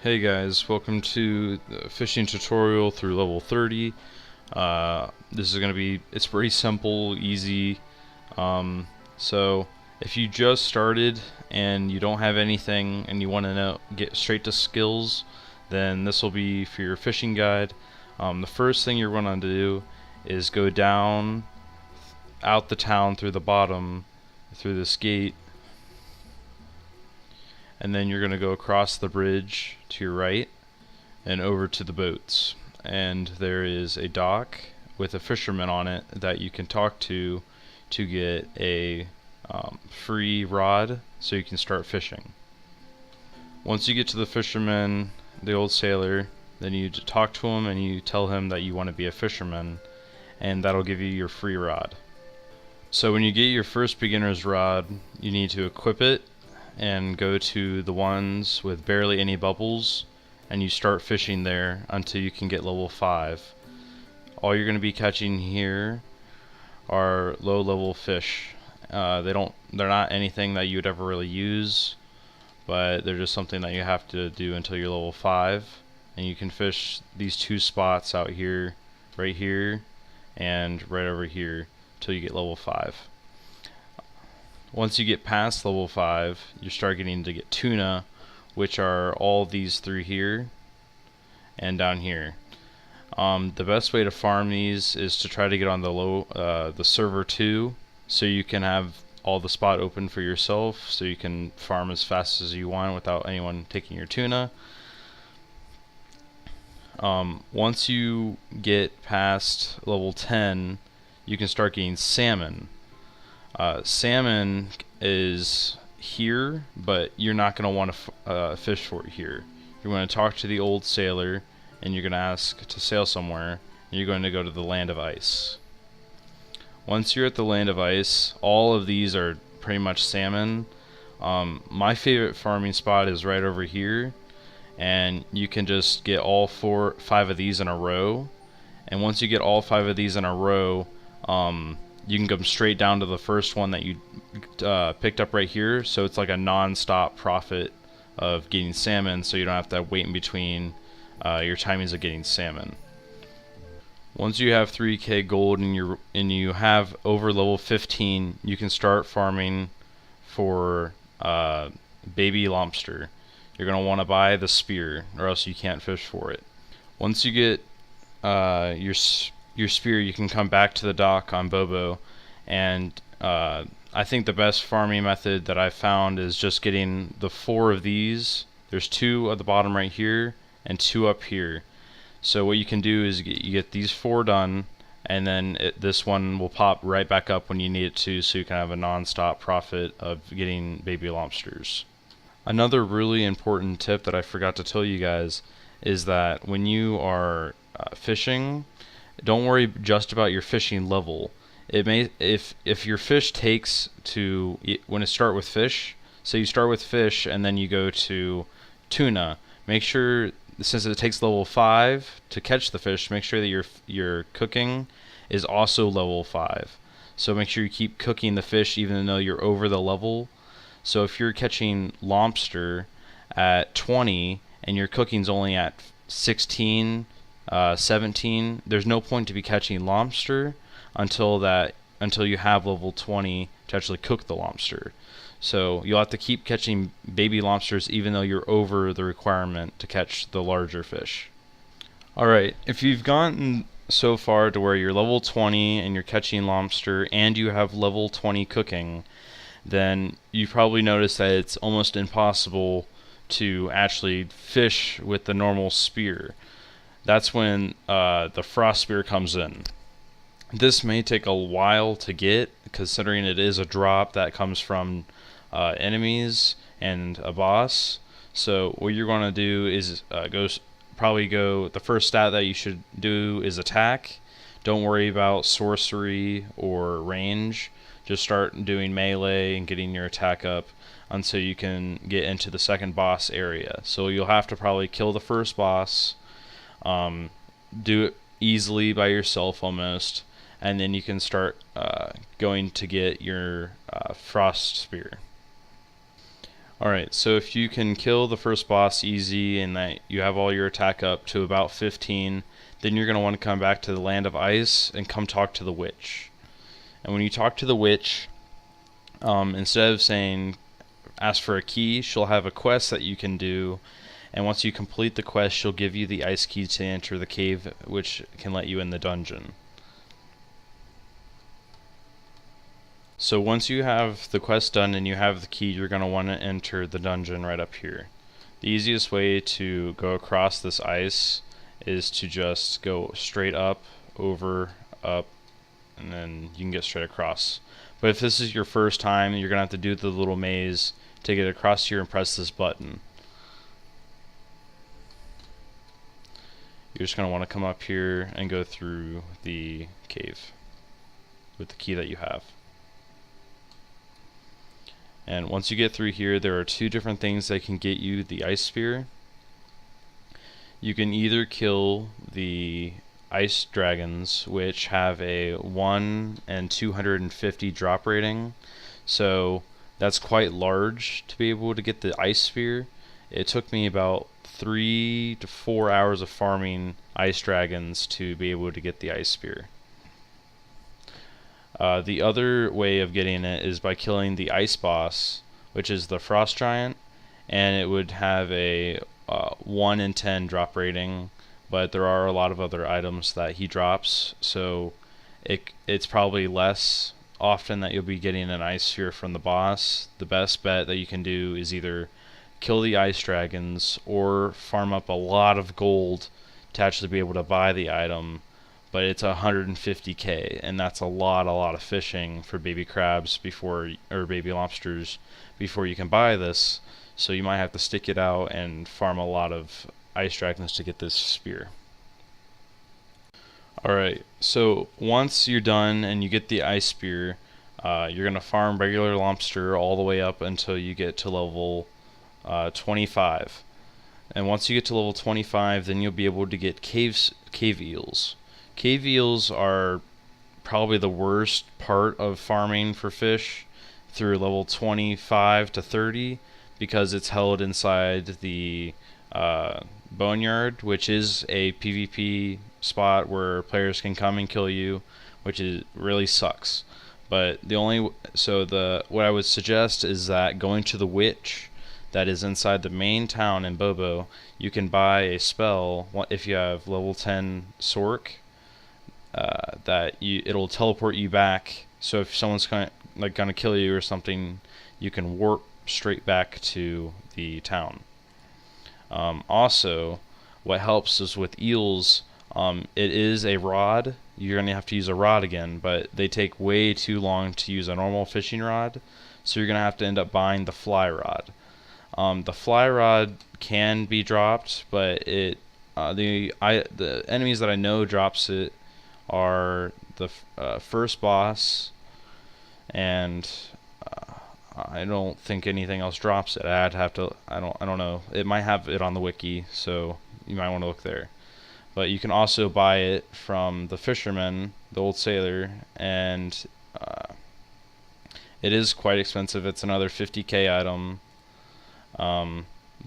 Hey guys, welcome to the fishing tutorial through level 30. This is going to be, it's pretty simple, easy. So if you just started and you don't have anything and you want to get straight to skills, then this will be for your fishing guide. The first thing you're going to do is go down out the town through the bottom, through this gate, and then you're going to go across the bridge to your right and over to the boats, and there is a dock with a fisherman on it that you can talk to get a free rod so you can start fishing. Once you get to the fisherman, the old sailor, then you talk to him and you tell him that you want to be a fisherman, and that'll give you your free rod. So when you get your first beginner's rod, you need to equip it and go to the ones with barely any bubbles, and you start fishing there until you can get level 5. All you're going to be catching here are low level fish. They're not anything that you would ever really use, but they're just something that you have to do until you're level 5, and you can fish these two spots out here, right here and right over here, till you get level 5. Once you get past level 5, you start getting to get tuna, which are all these through here and down here. The best way to farm these is to try to get on the server 2, so you can have all the spot open for yourself, so you can farm as fast as you want without anyone taking your tuna. Once you get past level 10, you can start getting salmon. Salmon is here, but you're not going to want to fish for it here. You're going to talk to the old sailor, and you're going to ask to sail somewhere, and you're going to go to the land of ice. Once you're at the land of ice, all of these are pretty much salmon. My favorite farming spot is right over here, and you can just get all 5 of these in a row. And once you get all 5 of these in a row, you can go straight down to the first one that you picked up right here, so it's like a non-stop profit of getting salmon, so you don't have to wait in between your timings of getting salmon. Once you have 3k gold and you have over level 15, you can start farming for baby lobster. You're going to want to buy the spear, or else you can't fish for it. Once you get your spear, you can come back to the dock on Bobo, and I think the best farming method that I've found is just getting the 4 of these. There's 2 at the bottom right here and 2 up here. So what you can do is you get these 4 done, and then this one will pop right back up when you need it to, so you can have a non-stop profit of getting baby lobsters. Another really important tip that I forgot to tell you guys is that when you are fishing, don't worry just about your fishing level. It may, if your fish takes to, when it start with fish, so you start with fish and then you go to tuna, make sure, since it takes level 5 to catch the fish, make sure that your cooking is also level 5. So make sure you keep cooking the fish even though you're over the level. So if you're catching lobster at 20 and your cooking's only at 16, 17, there's no point to be catching lobster until you have level 20 to actually cook the lobster. So you'll have to keep catching baby lobsters even though you're over the requirement to catch the larger fish. Alright, if you've gotten so far to where you're level 20 and you're catching lobster and you have level 20 cooking, then you probably noticed that it's almost impossible to actually fish with the normal spear. That's when the frost spear comes in. This may take a while to get, considering it is a drop that comes from enemies and a boss. So what you're going to do is the first stat that you should do is attack. Don't worry about sorcery or range. Just start doing melee and getting your attack up until you can get into the second boss area. So you'll have to probably kill the first boss, do it easily by yourself almost, and then you can start going to get your frost spear. Alright, so if you can kill the first boss easy and that you have all your attack up to about 15, then you're going to want to come back to the Land of Ice and come talk to the witch. And when you talk to the witch, instead of saying ask for a key, she'll have a quest that you can do, and once you complete the quest, she'll give you the ice key to enter the cave, which can let you in the dungeon. So once you have the quest done and you have the key, you're going to want to enter the dungeon right up here. The easiest way to go across this ice is to just go straight up, over, up, and then you can get straight across. But if this is your first time, you're going to have to do the little maze to get across here and press this button. You're just going to want to come up here and go through the cave with the key that you have. And once you get through here, there are two different things that can get you the ice spear. You can either kill the ice dragons, which have a 1 and 250 drop rating, so that's quite large to be able to get the ice spear. It took me about 3 to 4 hours of farming ice dragons to be able to get the ice spear. The other way of getting it is by killing the ice boss, which is the frost giant, and it would have a 1 in 10 drop rating, but there are a lot of other items that he drops, so it's probably less often that you'll be getting an ice sphere from the boss. The best bet that you can do is either kill the ice dragons or farm up a lot of gold to actually be able to buy the item, but it's 150k, and that's a lot of fishing for baby crabs or baby lobsters before you can buy this, so you might have to stick it out and farm a lot of ice dragons to get this spear. Alright, so once you're done and you get the ice spear, you're going to farm regular lobster all the way up until you get to level 25. And once you get to level 25, then you'll be able to get cave eels. Cave eels are probably the worst part of farming for fish through level 25 to 30, because it's held inside the boneyard, which is a PvP spot where players can come and kill you, which really sucks. But what I would suggest is that going to the witch that is inside the main town in Bobo, you can buy a spell if you have level 10 Sork, it'll teleport you back. So if someone's gonna kill you or something, you can warp straight back to the town. Also, what helps is with eels, it is a rod. You're gonna have to use a rod again, but they take way too long to use a normal fishing rod, so you're gonna have to end up buying the fly rod. The fly rod can be dropped, but the enemies that I know drops it are the first boss, and I don't think anything else drops it. I don't know. It might have it on the wiki, so you might want to look there. But you can also buy it from the fisherman, the old sailor, and it is quite expensive. It's another 50k item,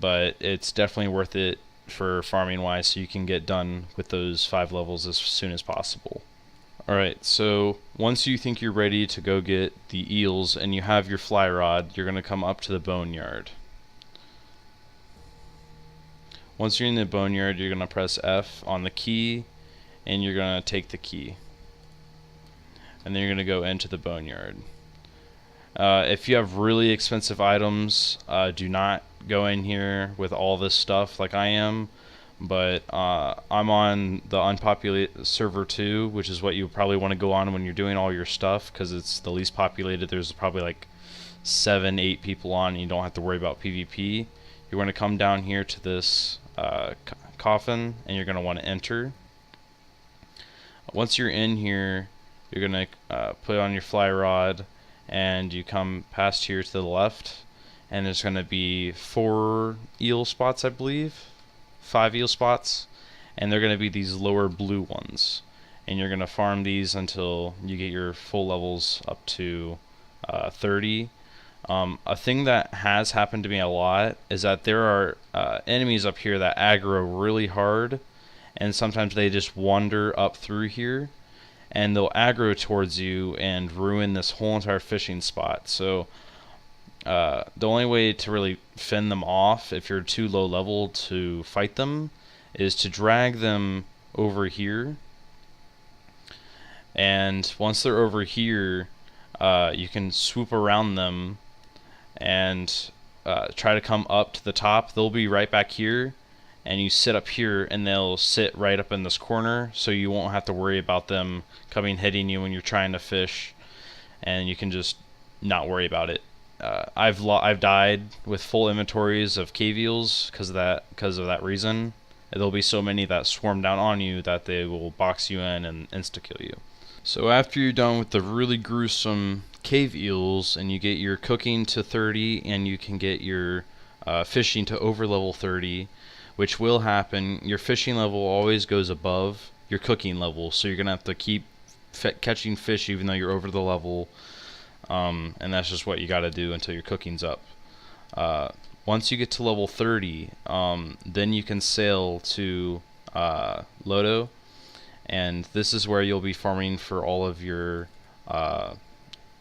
but it's definitely worth it for farming wise, so you can get done with those 5 levels as soon as possible. Alright, so once you think you're ready to go get the eels and you have your fly rod, you're going to come up to the boneyard. Once you're in the boneyard, you're going to press F on the key, and you're going to take the key. And then you're going to go into the boneyard. If you have really expensive items, do not go in here with all this stuff like I am, but I'm on the unpopulated server 2, which is what you probably want to go on when you're doing all your stuff, because it's the least populated. There's probably like 7-8 people on, and you don't have to worry about PvP. You're going to come down here to this coffin, and you're going to want to enter. Once you're in here, you're going to put on your fly rod, and you come past here to the left, and there's going to be 4 eel spots, I believe, 5 eel spots, and they're going to be these lower blue ones, and you're going to farm these until you get your full levels up to 30. A thing that has happened to me a lot is that there are enemies up here that aggro really hard, and sometimes they just wander up through here, and they'll aggro towards you and ruin this whole entire fishing spot. So the only way to really fend them off if you're too low level to fight them is to drag them over here, and once they're over here, you can swoop around them and try to come up to the top. They'll be right back here, and you sit up here and they'll sit right up in this corner, so you won't have to worry about them coming hitting you when you're trying to fish, and you can just not worry about it. I've died with full inventories of cave eels because of that reason. There'll be so many that swarm down on you that they will box you in and insta kill you. So after you're done with the really gruesome cave eels and you get your cooking to 30 and you can get your fishing to over level 30, which will happen, your fishing level always goes above your cooking level, so you're gonna have to keep catching fish even though you're over the level, and that's just what you gotta do until your cooking's up. Once you get to level 30, then you can sail to Lodo, and this is where you'll be farming for all of your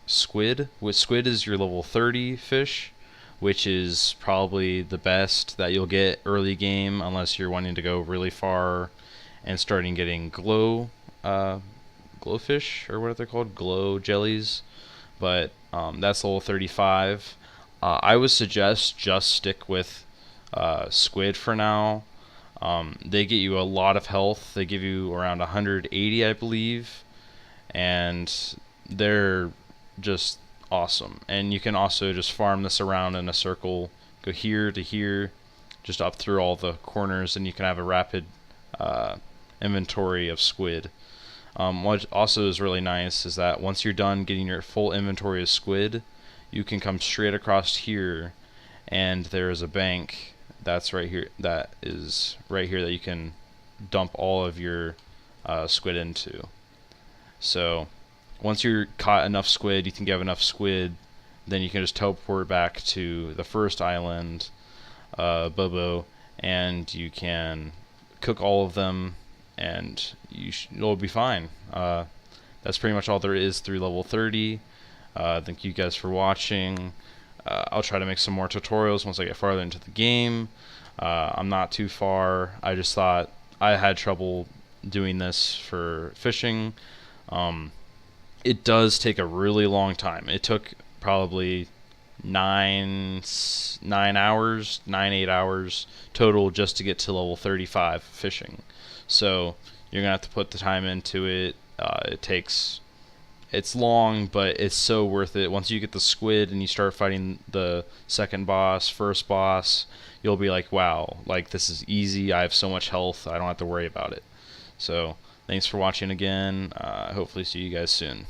squid. Squid is your level 30 fish, which is probably the best that you'll get early game unless you're wanting to go really far and starting getting glowfish, or what are they called? Glow jellies. But that's level 35. I would suggest just stick with squid for now. They get you a lot of health. They give you around 180, I believe, and they're just awesome. And you can also just farm this around in a circle, go here to here, just up through all the corners, and you can have a rapid inventory of squid. What also is really nice is that once you're done getting your full inventory of squid, you can come straight across here, and there is a bank that's right here. That is right here that you can dump all of your squid into. So once you're caught enough squid, you think you have enough squid, then you can just teleport back to the first island, Bobo, and you can cook all of them, and you'll be fine. That's pretty much all there is through level 30. Thank you guys for watching. I'll try to make some more tutorials once I get farther into the game. I'm not too far. I just thought I had trouble doing this for fishing. It does take a really long time. It took probably 8 hours total just to get to level 35 fishing. So you're gonna have to put the time into it. It's long, but it's so worth it. Once you get the squid and you start fighting the second boss, first boss, you'll be like, wow, like this is easy. I have so much health. I don't have to worry about it. So thanks for watching again. Hopefully see you guys soon.